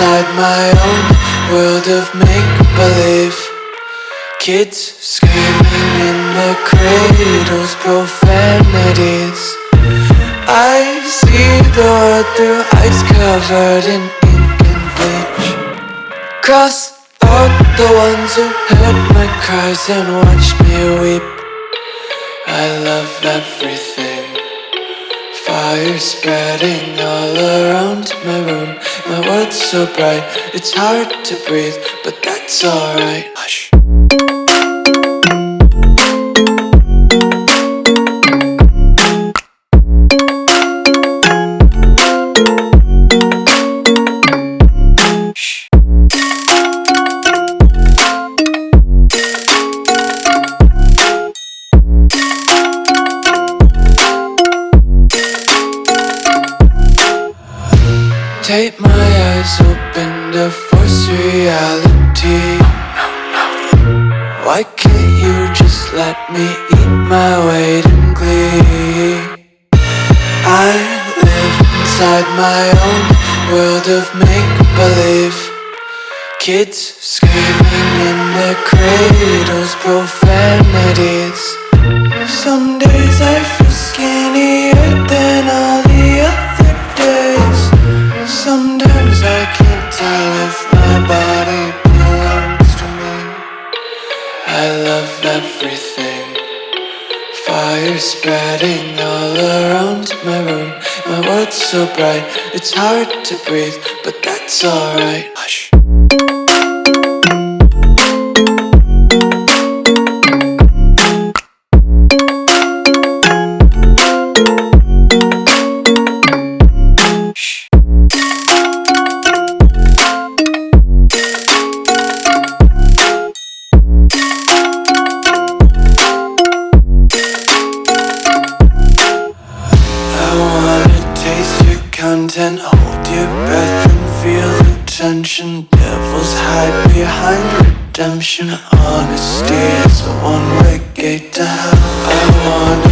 inside my own world of make-believe. Kids screaming in the cradles, profanities. I see the world through eyes covered in ink and bleach. Cross out the ones who heard my cries and watched me weep. I love everything. Fire spreading all around my room. My world's so bright, it's hard to breathe, but that's alright. Hush. Take my eyes open to force reality. Why can't you just let me eat my weight in glee? I live inside my own world of make-believe. Kids screaming in their cradles, profanities. Some days I feel skinnier than all the other days. Sometimes I can't tell if my body belongs to me. I love everything. Fire spreading all around my room. My world's so bright, it's hard to breathe, but that's alright. Hush. Content, hold your breath and feel the tension. Devils hide behind redemption. Honesty is a one-way gate to hell. I wanna